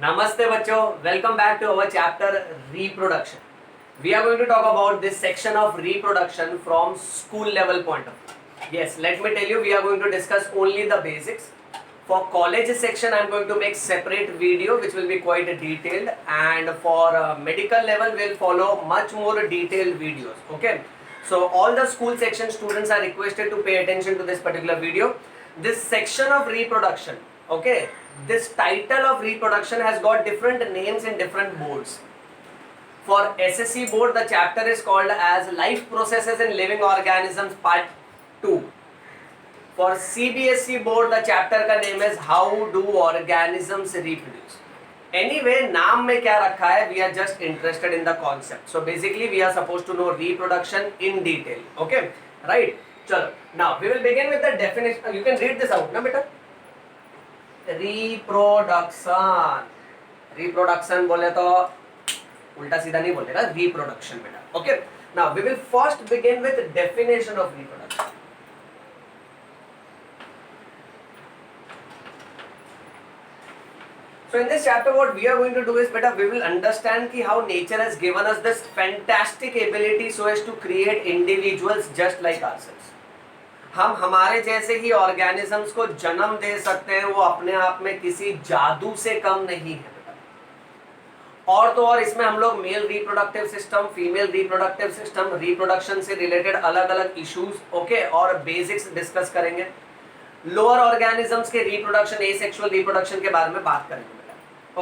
Namaste bachcho, welcome back to our chapter reproduction. We are going to talk about this section of reproduction from school level point of view. Yes, let me tell you, we are going to discuss only the basics. For college section, I am going to make separate video which will be quite detailed, and for medical level we'll follow much more detailed videos. Okay, so all the school section students are requested to pay attention to this particular video. This section of reproduction, okay, this title of reproduction has got different names in different boards. For SSC board, the chapter is called as Life Processes in Living Organisms Part 2. For CBSE board, the chapter का name is How Do Organisms Reproduce. Anyway, नाम में क्या रखा है? We are just interested in the concept. So basically, we are supposed to know reproduction in detail. Okay, right? चलो. Now we will begin with the definition. You can read this out, ना बेटा? Reproduction. Reproduction बोले तो उल्टा सीधा नहीं बोलेगा. Reproduction बेटा. Okay. Now we will first begin with definition of reproduction. So in this chapter what we are going to do is beta we will understand ki how nature has given us this fantastic ability so as to create individuals just like ourselves. हम हमारे जैसे ही organisms को जन्म दे सकते हैं, वो अपने आप में किसी जादू से कम नहीं है बेटा. और तो और इसमें हम लोग male reproductive system, female reproductive system, reproduction से रिलेटेड अलग अलग इश्यूज ओके और बेसिक्स डिस्कस करेंगे. लोअर ऑर्गेनिजम्स के रिप्रोडक्शन, एसेक्सुअल रिप्रोडक्शन के बारे में बात करेंगे.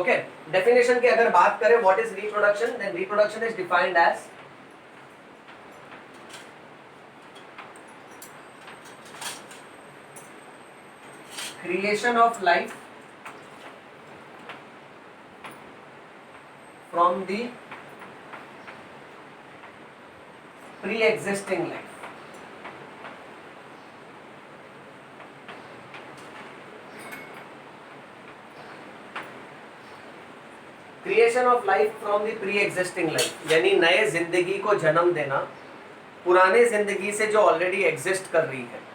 ओके, डेफिनेशन की अगर बात करें what is reproduction, then reproduction is defined as creation of life from the pre-existing life. Creation of life from the pre existing life, यानी नए जिंदगी को जन्म देना पुराने जिंदगी से जो ऑलरेडी एग्जिस्ट कर रही है.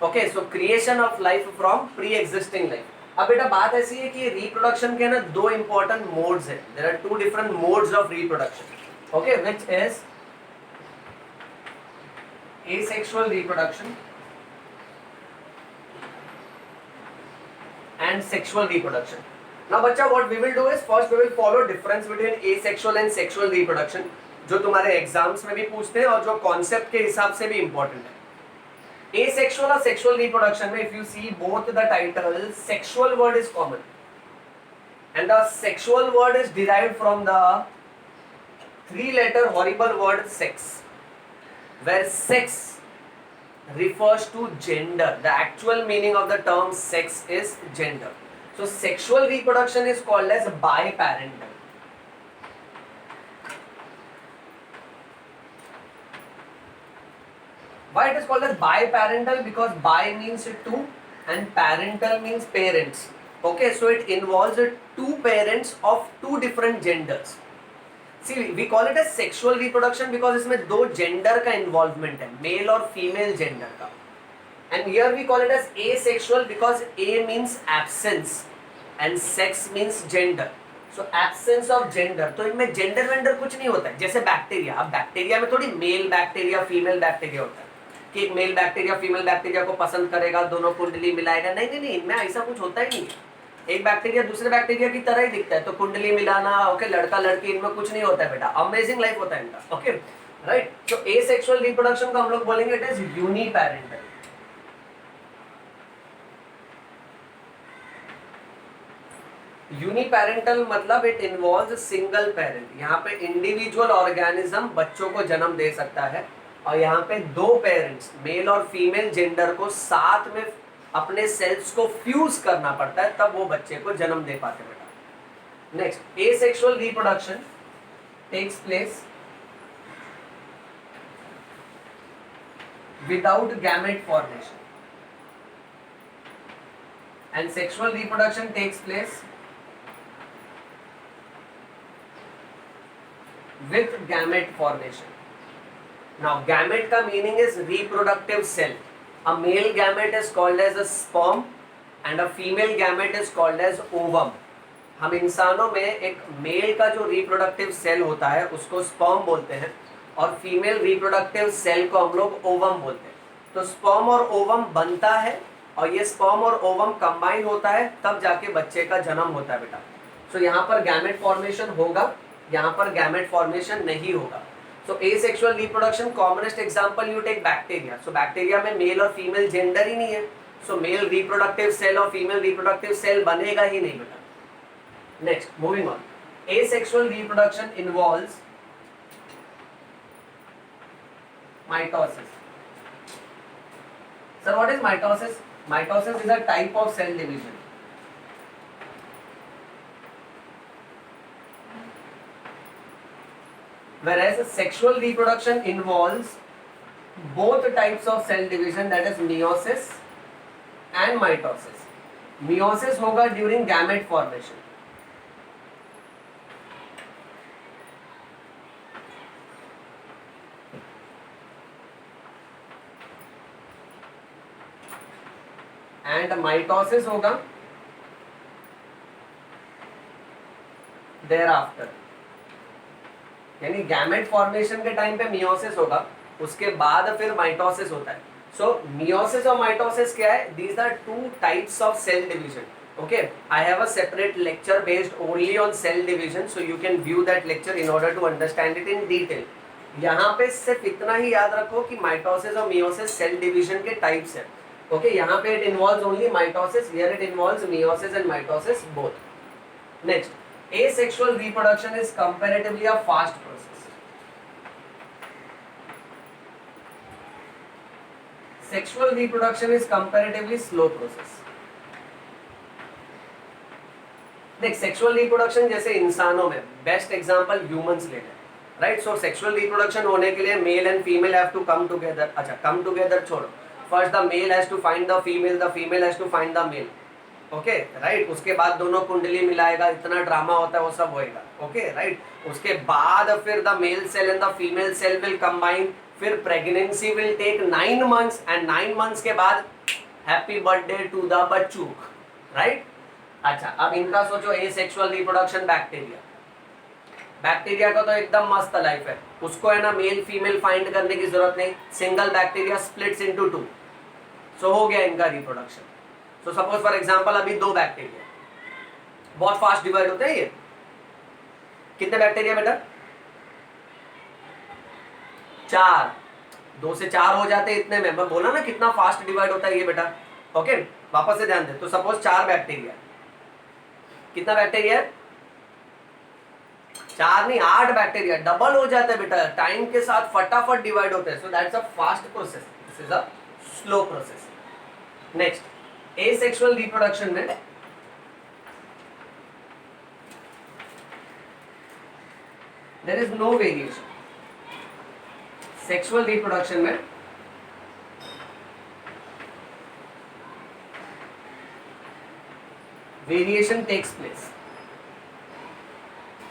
Okay, so creation of life from pre existing life. अब बेटा बात ऐसी है कि रिप्रोडक्शन के ना दो इंपॉर्टेंट मोड्स है. There are two different modes of reproduction. Okay, which is asexual reproduction and sexual reproduction. Now बच्चा what we will do is first we will follow difference between asexual and sexual reproduction, जो तुम्हारे exams में भी पूछते हैं और जो concept के हिसाब से भी इंपॉर्टेंट है. Asexual और sexual reproduction में if you see both the titles, sexual word is common and the sexual word is derived from the three-letter horrible word sex, where sex refers to gender. The actual meaning of the term sex is gender. So sexual reproduction is called as biparental. Why it is called as biparental? Because bi means two and parental means parents. Okay, so it involves two parents of two different genders. See, we call it as sexual reproduction because इसमें दो gender का involvement है, male और female gender का. And here we call it as asexual because a means absence and sex means gender. So absence of gender. तो इनमें gender vendor कुछ नहीं होता है. जैसे बैक्टीरिया, अब बैक्टीरिया में थोड़ी मेल बैक्टीरिया फीमेल बैक्टीरिया होता है कि एक मेल बैक्टीरिया फीमेल बैक्टीरिया को पसंद करेगा, दोनों कुंडली मिलाएगा. नहीं नहीं नहीं, इनमें ऐसा कुछ होता ही नहीं है. एक बैक्टीरिया दूसरे बैक्टीरिया की तरह ही दिखता है, तो कुंडली मिलाना ओके, लड़का लड़की, इनमें कुछ नहीं होता है बेटा. अमेजिंग लाइफ होता है इनका. Okay right. तो एसेक्सुअल रिप्रोडक्शन को हम लोग बोलेंगे इट इज यूनिपेरेंटल. यूनिपेरेंटल मतलब इट इन्वॉल्व्स सिंगल पेरेंट. यहाँ पे इंडिविजुअल ऑर्गेनिज्म बच्चों को जन्म दे सकता है और यहाँ पे दो पेरेंट्स मेल और फीमेल जेंडर को साथ में अपने सेल्स को फ्यूज करना पड़ता है, तब वो बच्चे को जन्म दे पाते बेटा. Next, asexual reproduction takes place without gamete formation and sexual reproduction takes place with gamete formation. Now gamete का meaning is reproductive cell. A male gamete is called as a sperm and a female gamete is called as ovum. हम इंसानों में एक mail का जो reproductive cell होता है उसको स्पर्म बोलते हैं, और फीमेल रिप्रोडक्टिव सेल को हम लोग ओवम बोलते हैं। तो स्पर्म और ओवम बनता है, और ये स्पर्म और ओवम कंबाइन होता है, तब जाके बच्चे का जन्म होता है बेटा। सो यहाँ पर गैमेट फॉर्मेशन होगा, यहाँ पर गैमेट फॉर्मेशन नहीं होगा। So asexual reproduction, commonest example you take bacteria. So bacteria में मेल और फीमेल जेंडर ही नहीं है, सो मेल रिप्रोडक्टिव सेल और फीमेल रिप्रोडक्टिव सेल बनेगा ही नहीं बेटा। Next, moving on. Asexual reproduction involves mitosis. Sir, what is mitosis? Mitosis is a type of cell division. Whereas sexual reproduction involves both types of cell division, that is meiosis and mitosis. Meiosis होगा during gamete formation. And mitosis होगा there after, यानी gamete formation के time पे meiosis होगा, उसके बाद फिर mitosis होता है। सो मियोसिस और माइटोसिस क्या है? These are two types of cell division. Okay, I have a separate lecture based only on cell division, so you can view that lecture in order to understand it in detail. यहाँ पे सिर्फ इतना ही याद रखो कि mitosis और meiosis cell division के types है। Okay, यहाँ पे it involves only mitosis, here it involves meiosis and mitosis both. Next, asexual reproduction is comparatively a fast process. Sexual reproduction is comparatively slow process. देख, sexual reproduction जैसे इंसानों में best example humans ले लें, right? सो sexual reproduction होने के लिए male and female have to come together. अच्छा, कम टुगेदर छोड़ो, first the male has to find the female has to find the male. Okay, right? उसके बाद दोनों कुंडली मिलाएगा, इतना ड्रामा होता है, वो सब होएगा। Okay, right? उसके बाद फिर the male cell and the female cell will combine, फिर pregnancy will take 9 months, and 9 months के बाद हैप्पी बर्थडे टू द बच्चूक, राइट? अच्छा, अब इनका सोचो एसेक्सुअल रिप्रोडक्शन बैक्टीरिया। बैक्टीरिया का तो एकदम मस्त लाइफ है, उसको है ना मेल फीमेल फाइंड करने की जरूरत नहीं, सिंगल बैक्टीरिया स्प्लिट्स इनटू 2, सो हो गया इनका reproduction. So suppose for example अभी 2 बैक्टीरिया बहुत फास्ट डिवाइड होते हैं। ये कितने बैक्टीरिया बेटा? 4, 2 से 4 हो जाते हैं इतने में। मैं बोला ना कितना फास्ट डिवाइड होता है ये बेटा। ओके, वापस से ध्यान दे। तो सपोज 4 बैक्टीरिया, कितना बैक्टीरिया है? 4 नहीं, 8 बैक्टीरिया, डबल हो जाता है बेटा, टाइम के साथ फटाफट डिवाइड होते हैं। So that's a fast process, this is a slow process. Next, asexual reproduction में there is no variation. Sexual reproduction में वेरिएशन टेक्स प्लेस।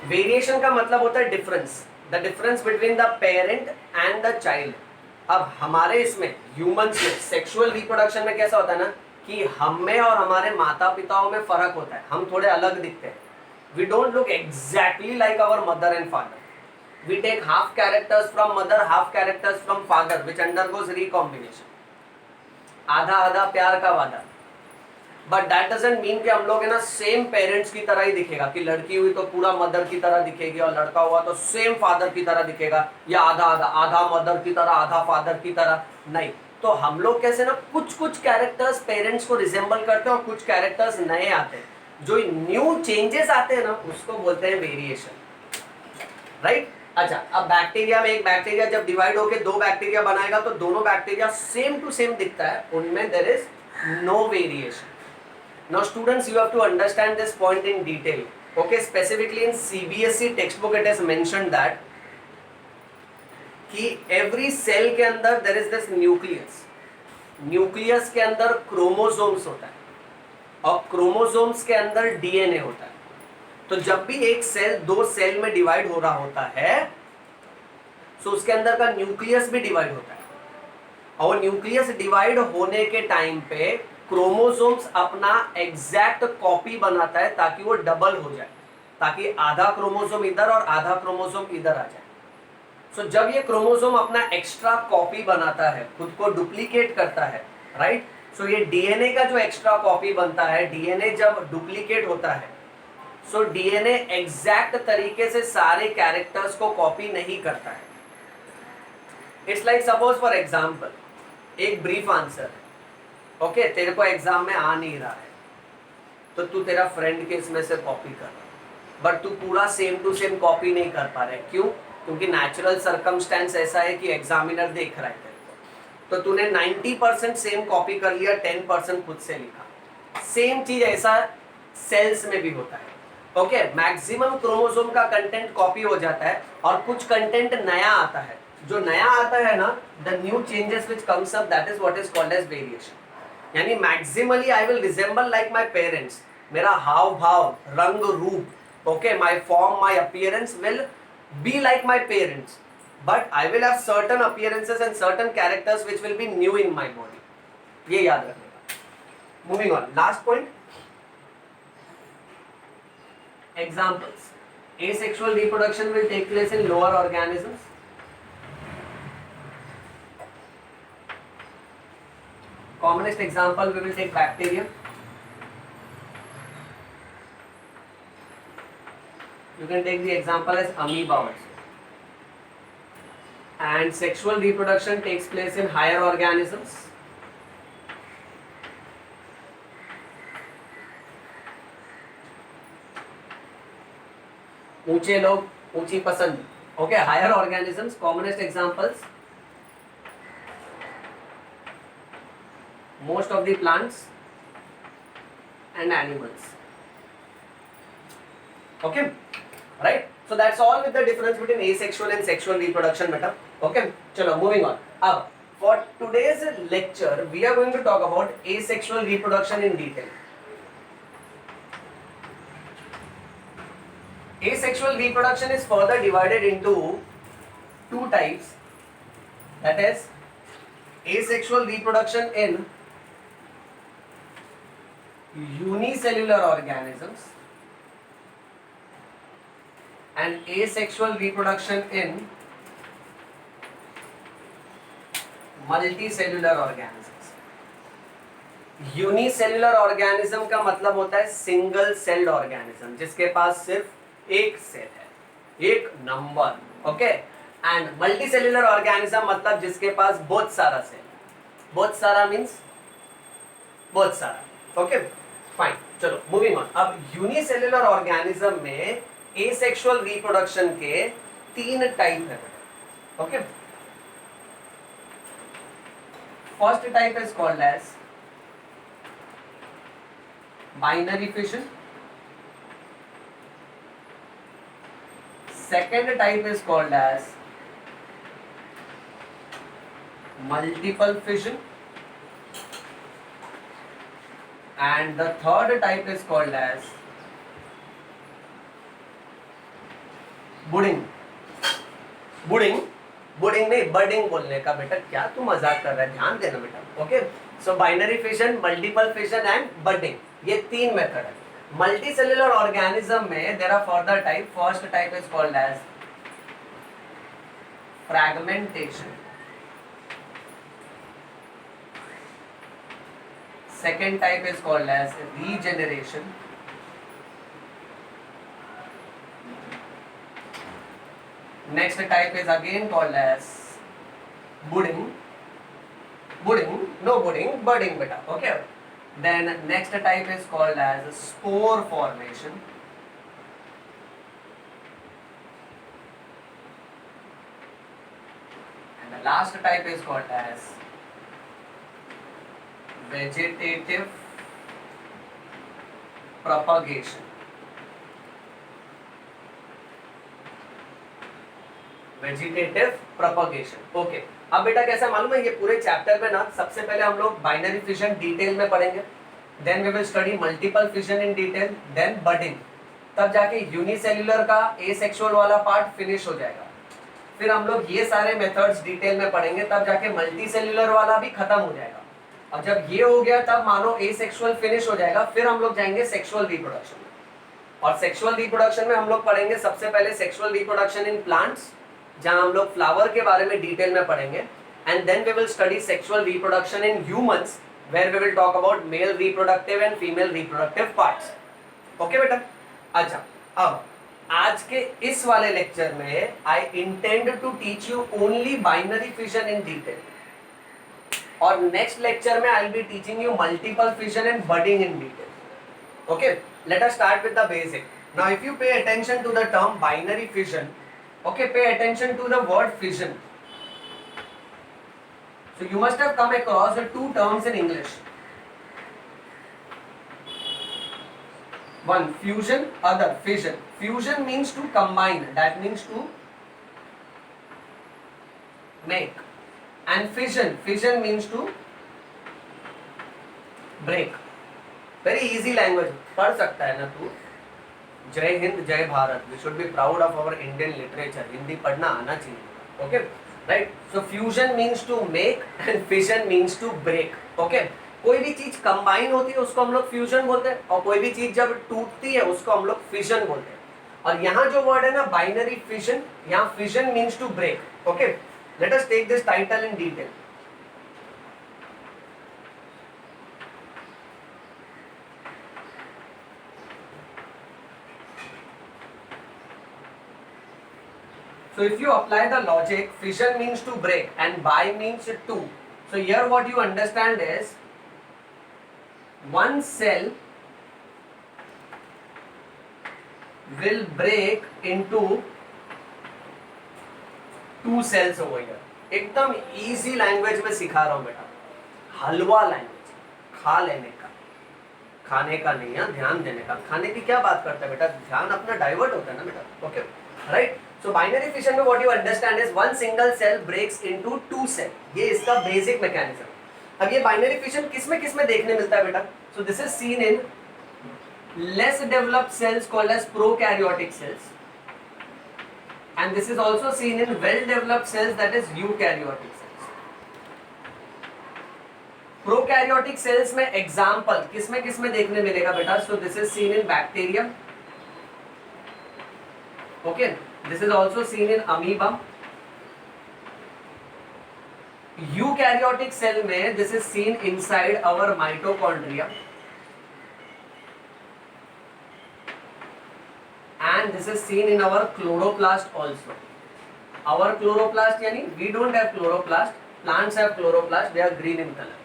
वेरिएशन का मतलब होता है difference, the difference between the parent and the child. अब हमारे इसमें humans में सेक्सुअल रिप्रोडक्शन में कैसा होता है ना कि हम में और हमारे माता पिताओं में फर्क होता है, हम थोड़े अलग दिखते हैं। We don't look exactly like our mother and father, we take half characters from mother, half characters from father, which undergoes recombination, आधा आधा प्यार का वादा। बट दैट डजंट मीन कि हम लोग है ना सेम पेरेंट्स की तरह ही दिखेगा, कि लड़की हुई तो पूरा मदर की तरह दिखेगी और लड़का हुआ तो सेम फादर की तरह दिखेगा, या आधा आधा, आधा मदर की तरह आधा फादर की तरह, नहीं। तो हम लोग कैसे ना कुछ कुछ कैरेक्टर्स पेरेंट्स को रिजेंबल करते हैं और कुछ कैरेक्टर्स नए आते हैं। जो न्यू चेंजेस आते हैं ना उसको बोलते हैं वेरिएशन, राइट? अच्छा, अब बैक्टीरिया में एक बैक्टीरिया जब डिवाइड होके 2 बैक्टीरिया बनाएगा तो दोनों बैक्टीरिया सेम टू सेम दिखता है, उनमें there is no variation. Now students, you have to understand this point in detail. Okay, specifically in CBSE textbook it is mentioned that कि every cell के अंदर there is this nucleus. Nucleus के अंदर chromosomes होता है और chromosomes के अंदर डीएनए होता है। तो जब भी एक सेल 2 सेल में डिवाइड हो रहा होता है तो उसके अंदर का न्यूक्लियस भी डिवाइड होता है, और न्यूक्लियस डिवाइड होने के टाइम पे क्रोमोसोम्स अपना एग्जैक्ट कॉपी बनाता है ताकि वो डबल हो जाए, ताकि आधा क्रोमोसोम इधर और आधा क्रोमोसोम इधर आ जाए। सो जब ये क्रोमोसोम अपना एक्स्ट्रा कॉपी बनाता है, खुद को डुप्लीकेट करता है, राइट। सो ये डीएनए का जो एक्स्ट्रा कॉपी बनता है, डीएनए जब डुप्लीकेट होता है, सो डीएनए एग्जैक्ट तरीके से सारे कैरेक्टर्स को कॉपी नहीं करता है। It's like suppose for example, एक ब्रीफ आंसर है, ओके, तेरे को एग्जाम में आ नहीं रहा है, तो तू तेरा फ्रेंड के इसमें से कॉपी कर रहा है, बट तू पूरा सेम टू सेम कॉपी नहीं कर पा रहा है। क्यों? क्योंकि नेचुरल सर्कमस्टेंस ऐसा है कि एग्जामिनर देख रहा है तेरे को, तो तूने 90% सेम कॉपी कर लिया, 10% खुद से लिखा। सेम चीज ऐसा सेल्स में भी होता है, ओके। मैक्सिमम क्रोमोसोम का कंटेंट कॉपी हो जाता है और कुछ कंटेंट नया आता है। जो नया आता है ना, the new changes which comes up, that is what is called as variation. यानी maximally I will resemble like my parents, मेरा हाव भाव, रंग रूप, okay, my form, my appearance will be like my parents, but I will have certain appearances and certain characters which will be new in my body. ये याद रखने का। Moving on, last point, examples. Asexual reproduction will take place in lower organisms. Commonest example we will take bacteria. You can take the example as amoeba also. And sexual reproduction takes place in higher organisms. ऊंचे लोग, ऊंची पसंद, okay. Higher organisms, commonest examples, most of the plants and animals, okay, right? So that's all with the difference between asexual and sexual reproduction, beta, okay. चलो moving on. अब for today's lecture we are going to talk about asexual reproduction in detail. Asexual reproduction is further divided into two types, that is asexual reproduction in unicellular organisms and asexual reproduction in multicellular organisms. Unicellular organism का मतलब होता है single celled organism, जिसके पास सिर्फ एक cell है, एक number, okay. And multicellular organism मतलब जिसके पास बहुत सारा सेल, बहुत सारा मींस बहुत सारा, ओके, फाइन। चलो मूविंग ऑन। अब यूनिसेल्युलर ऑर्गेनिज्म में एसेक्सुअल रिप्रोडक्शन के 3 टाइप है, okay. First type is called as binary fission, second type is called as multiple fission, and the third type is called as budding. बुडिंग नहीं, बर्डिंग बोलने का बेटा, क्या तू मजाक कर रहा है, ध्यान देना बेटा, okay. So binary fission, multiple fission and budding, ये 3 मेथड है। मल्टीसेल्युलर ऑर्गेनिज्म में there are further type. First type is called as fragmentation, second type is called as regeneration, next type is again called as budding, budding beta, okay. Then next type is called as spore formation, and the last type is called as vegetative propagation. Vegetative propagation, okay. अब बेटा कैसा मालूम है, ये पूरे chapter में ना सबसे पहले हम लोग बाइनरी फिशन डिटेल में पढ़ेंगे, then we will study multiple fission in detail, then budding, तब जाके यूनिसेल्युलर का एसेक्सुअल वाला पार्ट फिनिश हो जाएगा। फिर हम लोग ये सारे मेथड्स डिटेल में पढ़ेंगे, तब जाके मल्टीसेल्युलर वाला भी खत्म हो जाएगा। और जब ये हो गया तब मानो एसेक्सुअल फिनिश हो जाएगा, फिर हम लोग जाएंगे सेक्सुअल रिप्रोडक्शन में। और सेक्सुअल रिप्रोडक्शन में हम लोग पढ़ेंगे सबसे पहले सेक्सुअल रिप्रोडक्शन इन प्लांट्स, जहां हम लोग फ्लावर के बारे में डिटेल में पढ़ेंगे, and then we will study sexual reproduction in humans where we will talk about male reproductive and female reproductive parts. Okay बेटा। अच्छा, अब आज के इस वाले लेक्चर में I intend to teach you only binary fission in detail, और next lecture में I will be teaching you multiple fission and budding in detail. Okay, let us start with the basic. Now if you pay attention to the term binary fission, okay, pay attention to the word fission. So you must have come across the two terms in English. One fusion, other fission. Fusion means to combine, that means to make, and fission means to break. Very easy language, पढ़ सकता है ना तू। जय हिंद जय Bharat, we should be proud of our Indian literature. Hindi पढ़ना आना चाहिए। Okay right. So fusion means to make and fission means to break. Okay, कोई भी चीज कंबाइन होती है उसको हम लोग फ्यूजन बोलते हैं, और कोई भी चीज जब टूटती है उसको हम लोग फिशन बोलते हैं। और यहाँ जो वर्ड है ना बाइनरी फिशन, यहाँ fission means to break. Okay, let us take this title in detail. So if you apply the logic, fission means to break and bi means two. So here what you understand is one cell will break into two cells over here. एकदम easy language में सिखा रहा हूँ बेटा, हलवा language, खा लेने का, खाने का नहीं है, ध्यान देने का। खाने की क्या बात करता है बेटा, ध्यान अपना डाइवर्ट होता है ना बेटा। Okay right. So binary fission में what you understand is one single cell breaks into two cell, ये इसका basic mechanism। अब ये binary fission किसमें देखने मिलता है बेटा? So this is seen in less developed cells called as prokaryotic cells, and this is also seen in well developed cells, that is eukaryotic cells। prokaryotic cells में example किसमें देखने मिलेगा बेटा? So this is seen in bacteria, okay, this is also seen in amoeba। eukaryotic cell में this is seen inside our mitochondria, and this is seen in our chloroplast also। our chloroplast यानी we don't have chloroplast, plants have chloroplast, they are green in color।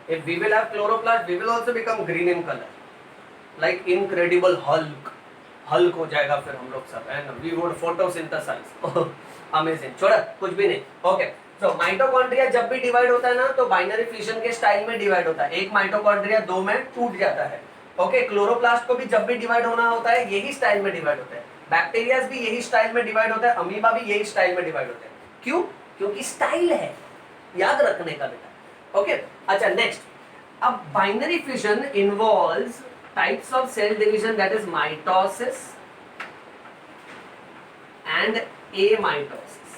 if we will have chloroplast we will also become green in color, like incredible Hulk हो जाएगा फिर हम लोग सब, and we would photosynthesise. Amazing. छोड़ा, कुछ भी नहीं। ओके, सो माइटोकॉन्ड्रिया जब भी डिवाइड होता है ना तो बाइनरी फिशन के स्टाइल में डिवाइड होता है। एक माइटोकॉन्ड्रिया दो में टूट जाता है। ओके, क्लोरोप्लास्ट को भी जब भी डिवाइड होना होता है यही स्टाइल में डिवाइड होता है। बैक्टीरियाज भी यही स्टाइल में डिवाइड होता है, अमीबा भी यही स्टाइल में डिवाइड होता है। क्यों? क्योंकि स्टाइल है, याद रखने का बेटा। ओके, अच्छा नेक्स्ट। अब binary fission involves types of cell division, that is mitosis and amitosis।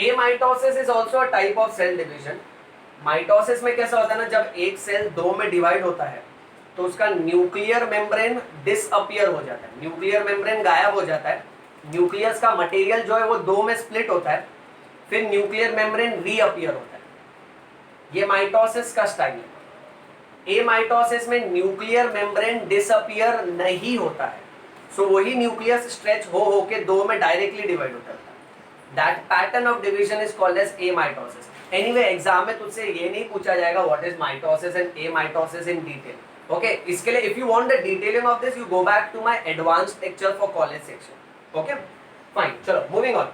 amitosis is also a type of cell division। Mitosis में कैसा होता है ना, जब एक सेल दो में डिवाइड होता है तो उसका न्यूक्लियर मेम्ब्रेन डिसअपियर हो जाता है, न्यूक्लियर मेम्ब्रेन गायब हो जाता है। न्यूक्लियस का मटेरियल जो है वो दो में स्प्लिट होता है, फिर न्यूक्लियर मेम्ब्रेन रीअपियर होता है। ये माइटोसिस का स्टाइल है। एमाइटोसिस में न्यूक्लियर मेम्ब्रेन डिसअपियर नहीं होता है, सो वही न्यूक्लियस स्ट्रेच हो के दो में डायरेक्टली डिवाइड होता है। That pattern of division is called as amitosis. Anyway, exam में तुझसे ये नहीं पूछा जाएगा what is mitosis and amitosis in detail. Okay, इसके लिए if you want the detailing of this you go back to my advanced lecture for college section. Okay fine, चलो moving on.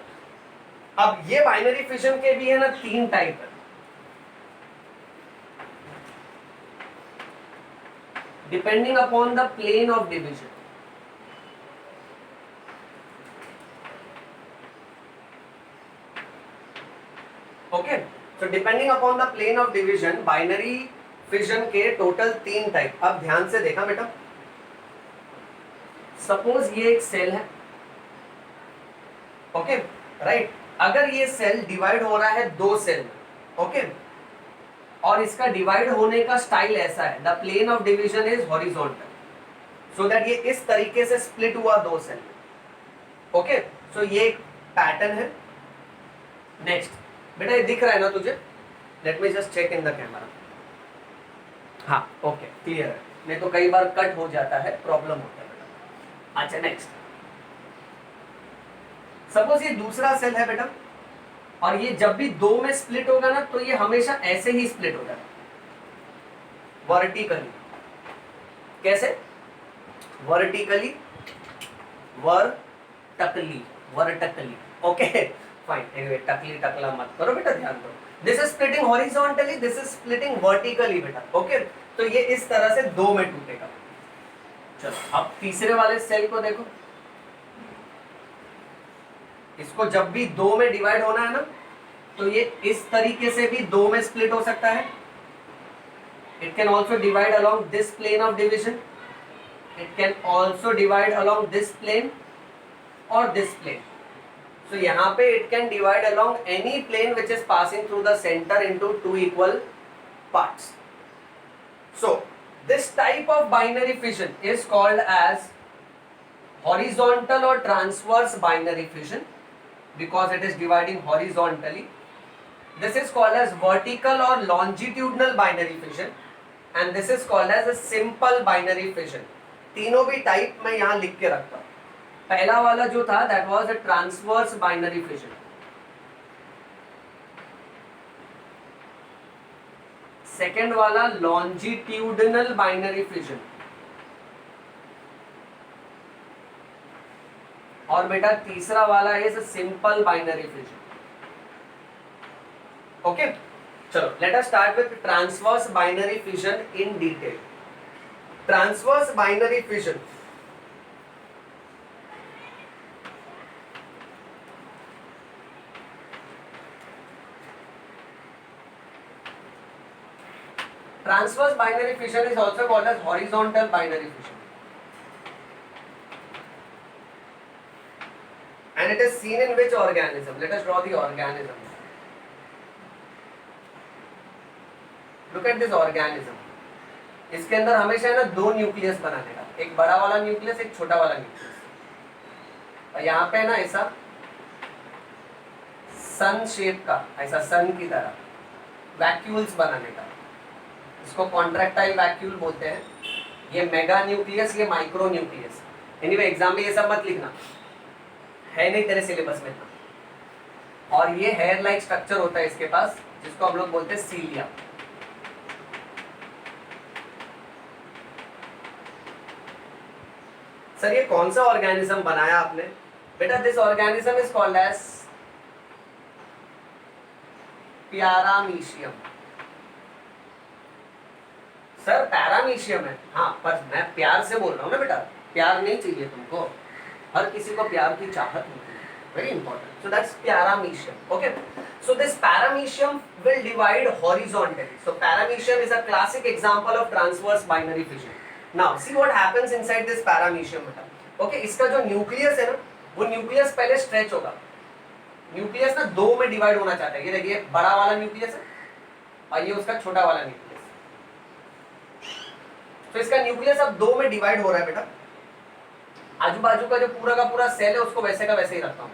अब ये बाइनरी फिशन के भी है ना तीन टाइप है, depending upon the plane of division। okay, so depending upon the plane of division binary fission के टोटल तीन टाइप। अब ध्यान से देखा बेटा, सपोज ये एक सेल है, ओके राइट। अगर ये सेल डिवाइड हो रहा है दो सेल में, ओके और इसका डिवाइड होने का स्टाइल ऐसा है, the plane of division is horizontal, so that ये इस तरीके से स्प्लिट हुआ दो सेल। ओके सो ये एक पैटर्न है। नेक्स्ट बेटा ये दिख रहा है ना तुझे? Let me just check in the camera. हाँ ओके क्लियर है, नहीं तो कई बार कट हो जाता है, प्रॉब्लम होता है बेटा। अच्छा नेक्स्ट, सपोज ये दूसरा सेल है बेटा और ये जब भी दो में स्प्लिट होगा ना तो ये हमेशा ऐसे ही स्प्लिट होगा, वर्टिकली। कैसे? वर्टिकली, वर्टकली, वर्टकली। ओके फाइन, एनीवे टकली टकला मत करो बेटा, ध्यान दो। This is splitting horizontally, this is splitting vertically बेटा। ओके तो ये इस तरह से दो में टूटेगा। चलो अब तीसरे वाले सेल को देखो, इसको जब भी दो में डिवाइड होना है ना तो ये इस तरीके से भी दो में स्प्लिट हो सकता है। It can also divide along this plane of division, it can also divide along this plane और दिस प्लेन। सो यहाँ पे it can divide along any plane which is passing through the centre into two equal parts. So this type of binary fission is called as horizontal or transverse binary fission because it is dividing horizontally. This is called as vertical or longitudinal binary fission and this is called as a simple binary fission. तीनों भी type मैं यहाँ लिख के रखता हूँ। पहला वाला जो था that was a transverse binary fission. Second वाला longitudinal binary fission. और बेटा तीसरा वाला is simple binary fission. Okay चलो let us start with transverse binary fission in detail. Transverse binary fission is also called as horizontal binary fission. And it is seen in which organism? Let us draw the organism. Look at this organism. इसके अंदर हमेशा है ना दो nucleus बनाने का, एक बड़ा वाला न्यूक्लियस, एक छोटा वाला न्यूक्लियस। और यहाँ पे ना ऐसा सन शेप का, ऐसा सन की तरह वैक्यूल्स बनाने का, इसको कॉन्ट्रैक्टाइल वैक्यूल बोलते हैं। ये मेगा न्यूक्लियस, ये माइक्रो न्यूक्लियस। एनीवे एग्जाम में ये सब मत लिखना, है नहीं तेरे सिलेबस में। और ये हेयर लाइक स्ट्रक्चर होता है इसके पास, जिसको हम लोग बोलते हैं सीलिया। सर ये कौन सा ऑर्गेनिज्म बनाया आपने? बेटा this organism is called as paramecium. Sir paramecium है, हाँ पर मैं प्यार से बोल रहा हूँ ना बेटा, प्यार नहीं चाहिए तुमको, हर किसी को प्यार की चाहत होती है, very important. So that's paramecium. Okay. So this paramecium will divide horizontally. So paramecium is a classic example of transverse binary fission. Now see what happens inside this paramecium बेटा. Okay, इसका जो न्यूक्लियस है ना, वो nucleus पहले stretch होगा। Nucleus ना दो में डिवाइड होना चाहता है। ये देखिए बड़ा वाला न्यूक्लियस है और ये उसका छोटा वाला न्यूक्लियस। तो इसका न्यूक्लियस अब दो में डिवाइड हो रहा है बेटा। आजू बाजू का जो पूरा का पूरा सेल है उसको वैसे का वैसे ही रखता हूं।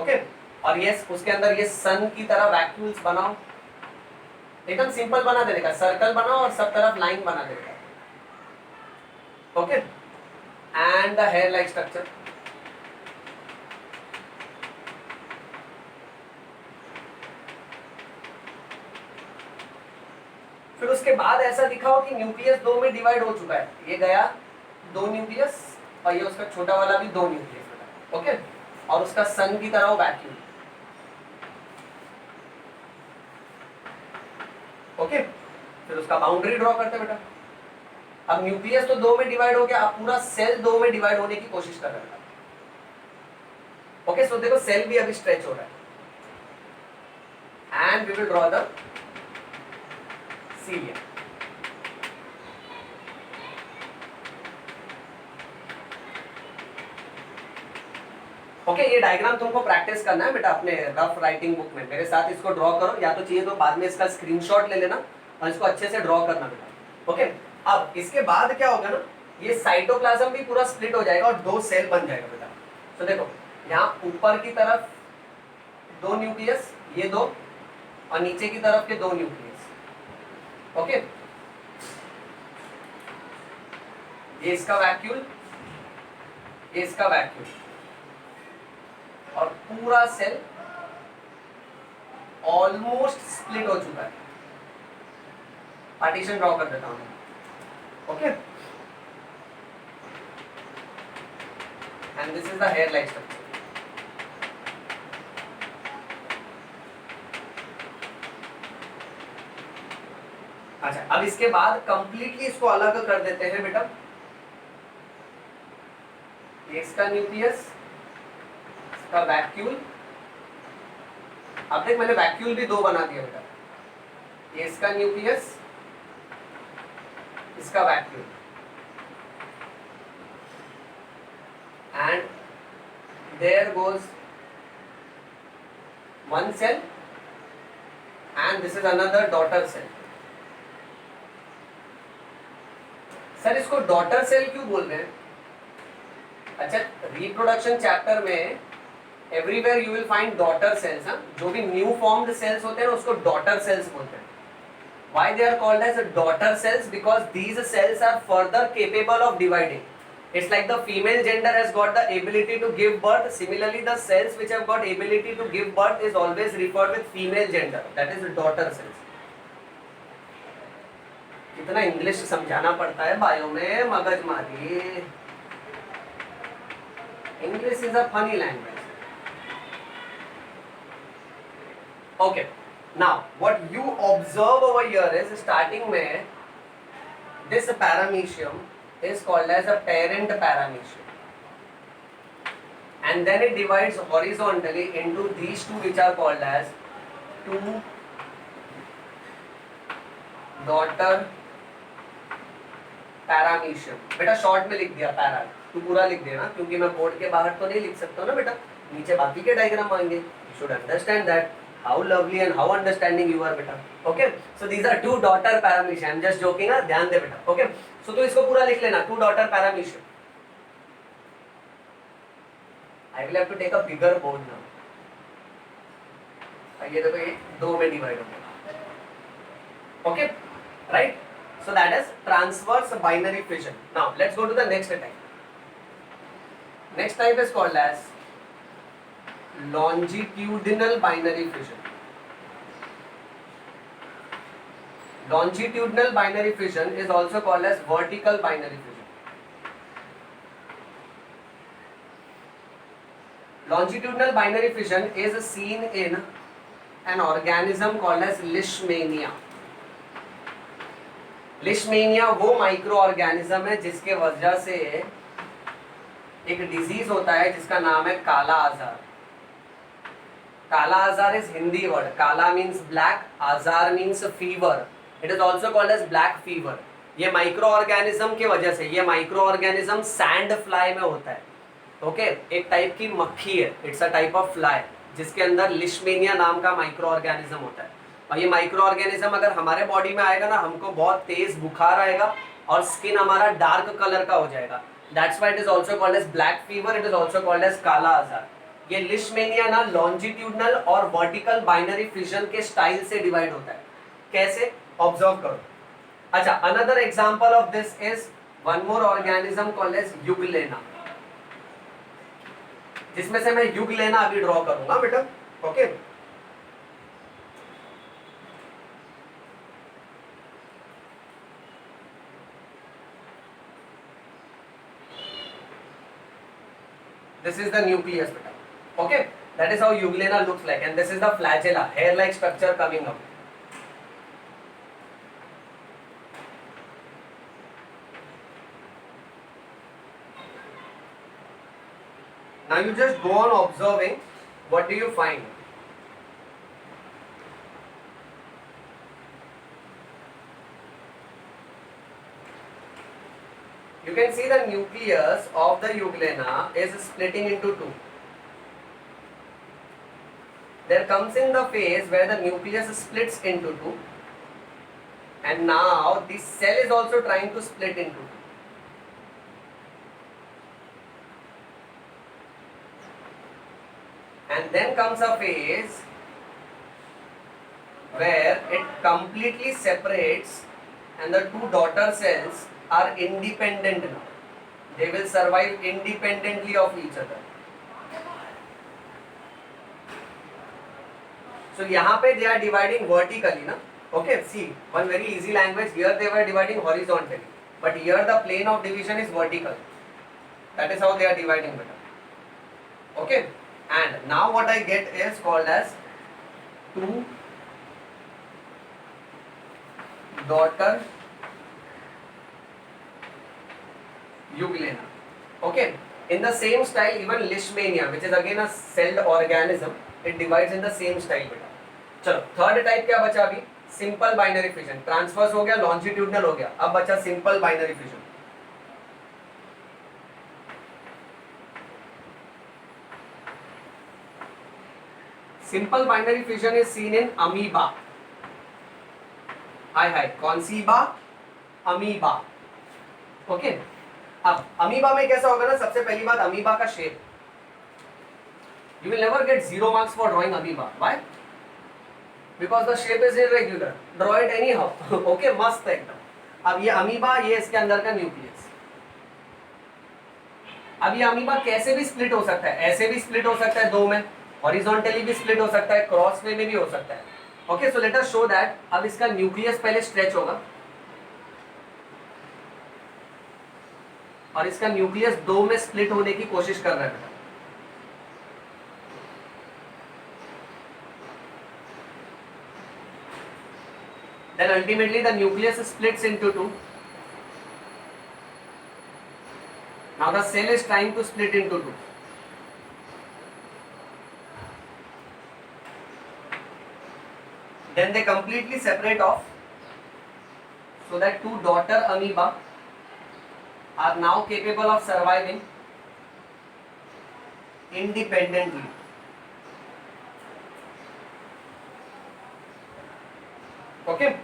ओके और ये उसके अंदर ये सन की तरह वैक्यूल्स बनाओ, एकदम सिंपल बना देने का, सर्कल बनाओ और सब तरफ लाइन बना देने का। Okay and the hair like structure. फिर उसके बाद ऐसा दिखाओ कि न्यूक्लियस दो में डिवाइड हो चुका है, ये गया दो न्यूक्लियस और ये उसका छोटा वाला भी दो न्यूक्लियस। ओके और उसका सन की तरह वैक्यूम। ओके फिर उसका बाउंड्री ड्रॉ करते बेटा। अब न्यूक्लियस तो दो में डिवाइड हो गया, अब पूरा सेल दो में डिवाइड होने की कोशिश कर रहा है। ओके सो देखो सेल भी अभी स्ट्रेच हो रहा है and we will draw the cilia. Okay ये डायग्राम तुमको प्रैक्टिस करना है बेटा अपने रफ राइटिंग बुक में, मेरे साथ इसको ड्रॉ करो, या तो चाहिए तो बाद में इसका स्क्रीनशॉट ले लेना और इसको अच्छे से ड्रॉ करना बेटा। ओके अब इसके बाद क्या होगा ना, ये साइटोप्लाज्म भी पूरा स्प्लिट हो जाएगा और 2 सेल बन जाएगा बेटा। तो देखो यहाँ ऊपर की तरफ 2 न्यूक्लियस, ये 2, और नीचे की तरफ के 2 न्यूक्लियस। ओके ये इसका वैक्यूल, ये इसका वैक्यूल, और पूरा सेल ऑलमोस्ट स्प्लिट हो चुका है। पार्टीशन ड्रॉ कर देता हूं। Okay and this is the hair like structure. अच्छा अब इसके बाद कंप्लीटली इसको अलग कर देते हैं बेटा। ये इसका न्यूक्लियस, इसका वैक्यूल, अब देख मैंने वैक्यूल भी 2 बना दिया बेटा। ये इसका न्यूक्लियस, इसका vacuole, and there goes 1 cell and this is another daughter cell. Sir इसको डॉटर सेल क्यों बोल रहे हैं? अच्छा रिप्रोडक्शन चैप्टर में everywhere you will find daughter cells. जो भी न्यू फॉर्म्ड सेल्स होते हैं उसको डॉटर सेल्स बोलते हैं। Why they are called as daughter cells? Because these cells are further capable of dividing. It's like the female gender has got the ability to give birth. Similarly, the cells which have got ability to give birth is always referred with female gender. That is daughter cells. कितना English समझाना पड़ता है bio में, मगज मारी। English is a funny language. Okay now what you observe over here is starting में this paramecium is called as a parent paramecium, and then it divides horizontally into these two which are called as two daughter paramecium। बेटा short में लिख दिया para, तू पूरा लिख देना क्योंकि मैं बोर्ड के बाहर तो नहीं लिख सकता ना बेटा, नीचे बाकी के डायग्राम आएंगे। You should understand that। How lovely and how understanding you are बेटा। Okay, so these are two daughter paramecium। I'm just joking ना, ध्यान दे बेटा। Okay, so तो इसको पूरा लिख लेना, two daughter paramecium। I will have to take a bigger board now। ये देखो ये 2 में डिवाइड हो गया। Okay, right? So that is transverse binary fission। Now let's go to the next type। Next type is called as longitudinal binary fission। Longitudinal binary fission is also called as vertical binary fission। Longitudinal binary fission is seen in an organism called as Leishmania। Leishmania वो micro organism है जिसके वजह से एक disease होता है जिसका नाम है काला azar. Kala azar is Hindi word. Kala means black, azar means fever. It is also called as black fever. ये माइक्रो ऑर्गेनिज्म की वजह से, ये माइक्रो ऑर्गेनिज्म सैंड फ्लाई में होता है। ओके एक टाइप की मक्खी है, it's a type of fly जिसके अंदर लिशमेनिया नाम का माइक्रो ऑर्गेनिज्म होता है। और ये माइक्रो ऑर्गेनिज्म अगर हमारे बॉडी में आएगा ना, हमको बहुत तेज बुखार आएगा और स्किन हमारा डार्क कलर का हो जाएगा। That's why it is also called as black fever. It is also called as kala azar. ये लिशमेनिया ना लॉन्जिट्यूडनल और वर्टिकल बाइनरी फिजन के स्टाइल से डिवाइड होता है। कैसे? ऑब्जर्व करो। अच्छा another example of this is one more organism called as euglena, जिसमें से मैं युगलेना अभी ड्रॉ करूंगा बेटा। Okay this is the nucleus beta। okay that is how euglena looks like, and this is the flagella, hair like structure coming out। now you just go on observing, what do you find? You can see the nucleus of the euglena is splitting into two। there comes in the phase where the nucleus splits into two, and now the cell is also trying to split into two. And then comes a phase where it completely separates and the two daughter cells are independent now. They will survive independently of each other. So यहाँ पे they are dividing vertically ना. Okay, see, one very easy language. Here they were dividing horizontally, but here the plane of division is vertical. That is how they are dividing better. Okay, and now what I get is called as two daughter euglena. Okay, in the same style, even Leishmania, which is again a celled organism, it divides in the same style बेटा. चलो third type क्या बचा अभी? Simple binary fission. Transverse हो गया, longitudinal हो गया, अब बचा simple binary fission. Simple binary fission is seen in amoeba. हाय कॉन्सीबा, अमीबा. ओके, अब अमीबा में कैसा होगा ना, सबसे पहली बात अमीबा का shape. You will never get 0 marks for drawing amoeba. Why? Because the shape is irregular. Draw it anyhow. Okay, मस्त एकदम. अब ये अमीबा, ये इसके अंदर का न्यूक्लियस. अब ये अमीबा कैसे भी स्प्लिट हो सकता है, ऐसे भी स्प्लिट हो सकता है दो में, हॉरिजॉन्टली भी स्प्लिट हो सकता है, क्रॉस वे में भी हो सकता है. Okay, so let us show that. अब इसका न्यूक्लियस पहले स्ट्रेच होगा और इसका न्यूक्लियस दो में स्प्लिट होने की कोशिश कर रहा है. Then ultimately the nucleus splits into two. Now the cell is trying to split into two. Then they completely separate off so that two daughter amoeba are now capable of surviving independently. Okay.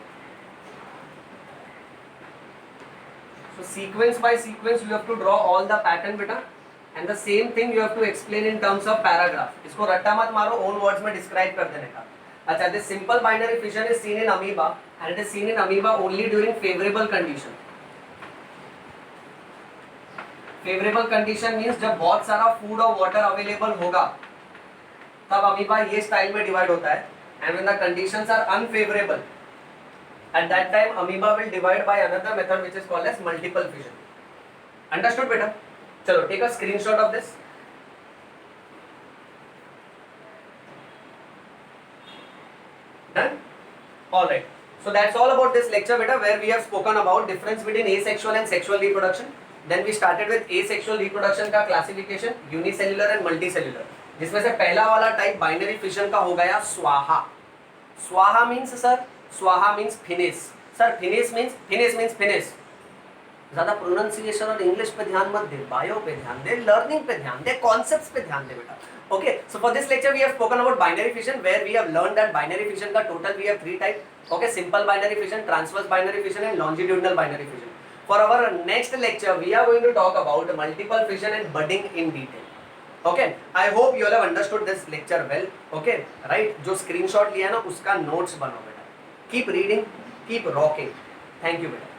So sequence by sequence you have to draw all the pattern beta, and the same thing you have to explain in terms of paragraph. इसको रट्टा मत मारो, own words में describe कर देने का. अच्छा, this simple binary fission is seen in amoeba and it is seen in amoeba only during favorable condition. Favorable condition means जब बहुत सारा food और water available होगा तब amoeba ये style में divide होता है, and when the conditions are unfavorable, at that time amoeba will divide by another method which is called as multiple fission. Understood beta? चलो take a screenshot of this. Done? Alright. So that's all about this lecture beta, where we have spoken about difference between asexual and sexual reproduction. Then we started with asexual reproduction का classification, unicellular and multicellular. जिसमें से पहला वाला type binary fission का हो गया स्वाहा. स्वाहा मीन्स सर, स्वाहा means finish. Sir finish means finish. ज्यादा प्रोनाउंसिएशन और इंग्लिश पे ध्यान मत दे, बायो पे ध्यान दे, लर्निंग पे ध्यान दे, कॉन्सेप्ट्स पे ध्यान दे बेटा. Okay, so for this lecture we have spoken about binary fission, where we have learned that binary fission का total we have 3 types. Okay, simple binary fission, transverse binary fission and longitudinal binary fission. For our next lecture we are going to talk about multiple fission and budding in detail. Okay, I hope you all have understood this lecture well. Okay, right, जो screenshot लिया ना उसका notes बनाओ बेटा. Keep reading, keep rocking. Thank you बेटा.